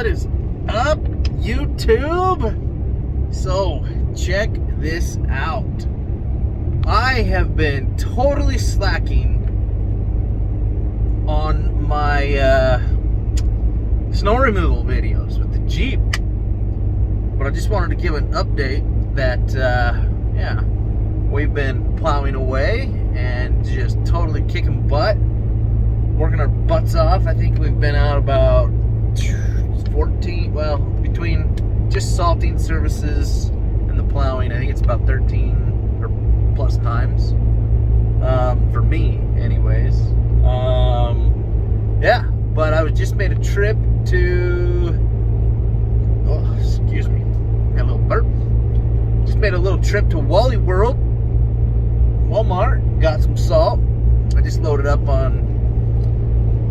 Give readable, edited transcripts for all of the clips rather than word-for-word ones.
What is up, YouTube? So, check this out. I have been totally slacking on my snow removal videos with the Jeep. But I just wanted to give an update that, yeah, we've been plowing away and just totally kicking butt, working our butts off. I think we've been out about 14, well, between just salting services and the plowing, I think it's about 13 or plus times, for me anyways. Yeah, but I just made a trip to, oh, excuse me, got a little burp. Just made a little trip to Wally World, Walmart, got some salt. I just loaded up on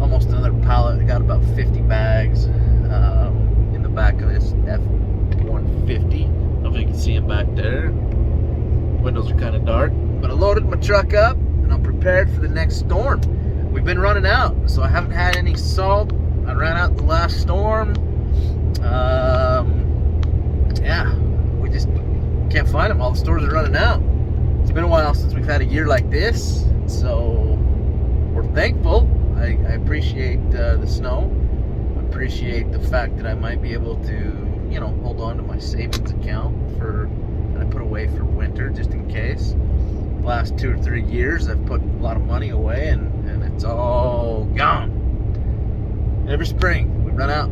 almost another pallet. I got about 50 bags in the back of this F-150. I don't know if you can see them back there. Windows are kind of dark. But I loaded my truck up and I'm prepared for the next storm. We've been running out, so I haven't had any salt. I ran out the last storm. Yeah, we just can't find them. All the stores are running out. It's been a while since we've had a year like this, so we're thankful. I appreciate the snow. I appreciate the fact that I might be able to, you know, hold on to my savings account that I put away for winter just in case. The last 2 or 3 years, I've put a lot of money away and it's all gone. Every spring, we run out.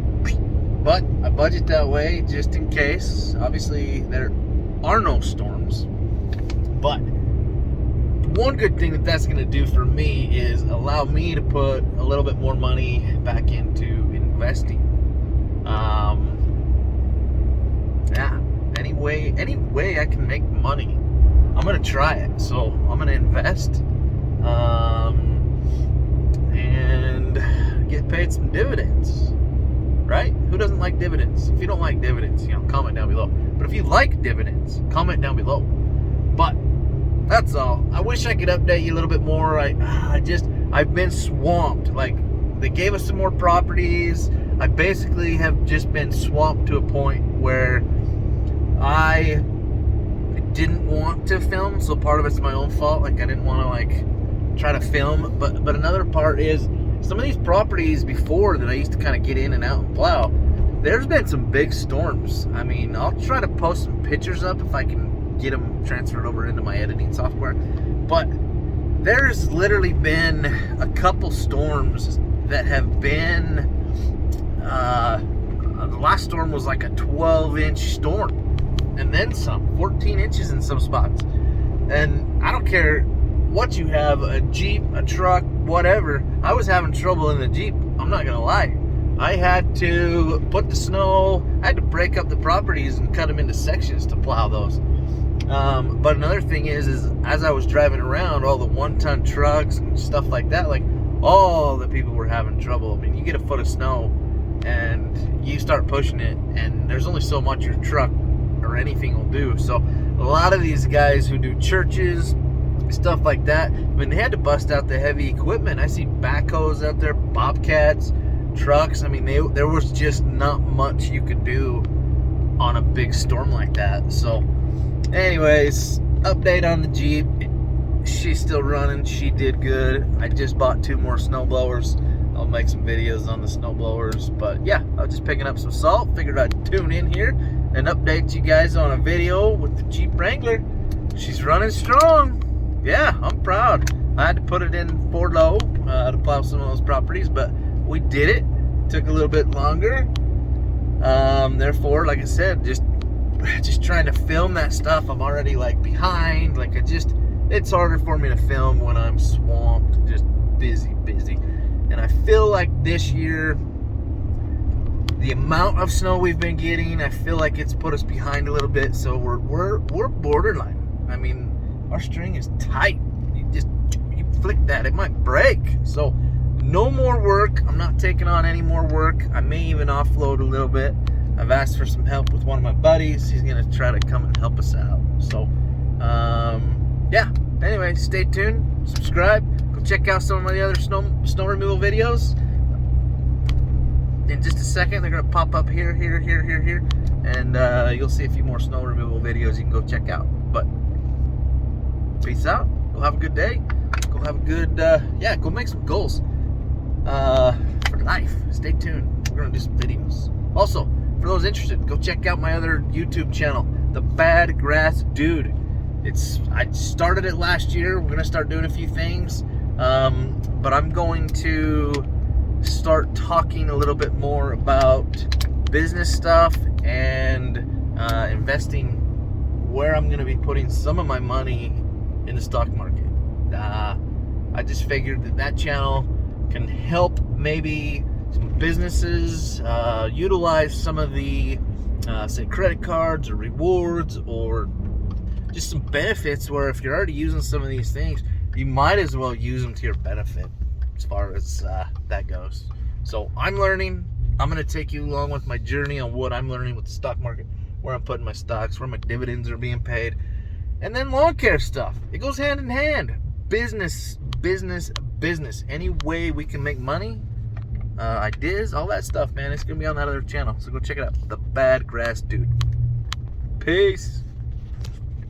But I budget that way just in case. Obviously, there are no storms. But one good thing that's going to do for me is allow me to put a little bit more money back into investing. Yeah, any way I can make money, I'm going to try it. So I'm going to invest and get paid some dividends, right? Who doesn't like dividends? If you don't like dividends, you know, comment down below. But if you like dividends, comment down below. But that's all. I wish I could update you a little bit more. I've been swamped. Like, they gave us some more properties. I basically have just been swamped to a point where I didn't want to film. So part of it's my own fault. Like, I didn't want to try to film. But another part is some of these properties before that I used to kind of get in and out and plow. There's been some big storms. I mean, I'll try to post some pictures up if I can get them transferred over into my editing software. But there's literally been a couple storms that have been, the last storm was like a 12-inch storm and then some, 14 inches in some spots. And I don't care what you have, a Jeep, a truck, whatever. I was having trouble in the Jeep, I'm not gonna lie. I had to put the snow, I had to break up the properties and cut them into sections to plow those. But another thing is as I was driving around, all the 1-ton trucks and stuff like that, like all the people were having trouble. I mean, you get a foot of snow and you start pushing it and there's only so much your truck or anything will do. So a lot of these guys who do churches, stuff like that, I mean, they had to bust out the heavy equipment. I see backhoes out there, bobcats, trucks. I mean, there was just not much you could do on a big storm like that. So anyways, update on the Jeep. She's still running. She did good. I just bought 2 more snow blowers. I'll make some videos on the snow blowers. But yeah, I was just picking up some salt. Figured I'd tune in here and update you guys on a video with the Jeep Wrangler. She's running strong. Yeah, I'm proud. I had to put it in 4-low to plow some of those properties, but we did it. Took a little bit longer. Therefore, like I said, just trying to film that stuff. I'm already behind. It's harder for me to film when I'm swamped, just busy. And I feel like this year, the amount of snow we've been getting, I feel like it's put us behind a little bit. So we're borderline. I mean, our string is tight. You flick that, it might break. So no more work. I'm not taking on any more work. I may even offload a little bit. I've asked for some help with one of my buddies. He's gonna try to come and help us out. So yeah, anyway, stay tuned, subscribe, go check out some of the other snow removal videos. in just a second. They're gonna pop up here, and you'll see a few more snow removal videos you can go check out. But peace out. Go have a good day. Go have a good, go make some goals for life. Stay tuned. We're gonna do some videos. Also, for those interested, go check out my other YouTube channel, The Bad Grass Dude. I started it last year. We're gonna start doing a few things, but I'm going to start talking a little bit more about business stuff and investing, where I'm gonna be putting some of my money in the stock market. I just figured that channel can help maybe some businesses utilize some of the say credit cards or rewards, or just some benefits where if you're already using some of these things, you might as well use them to your benefit as far as that goes. So I'm learning. I'm going to take you along with my journey on what I'm learning with the stock market, where I'm putting my stocks, where my dividends are being paid, and then lawn care stuff. It goes hand in hand. Business. Any way we can make money, ideas, all that stuff, man. It's going to be on that other channel. So go check it out. The Bad Grass Dude. Peace.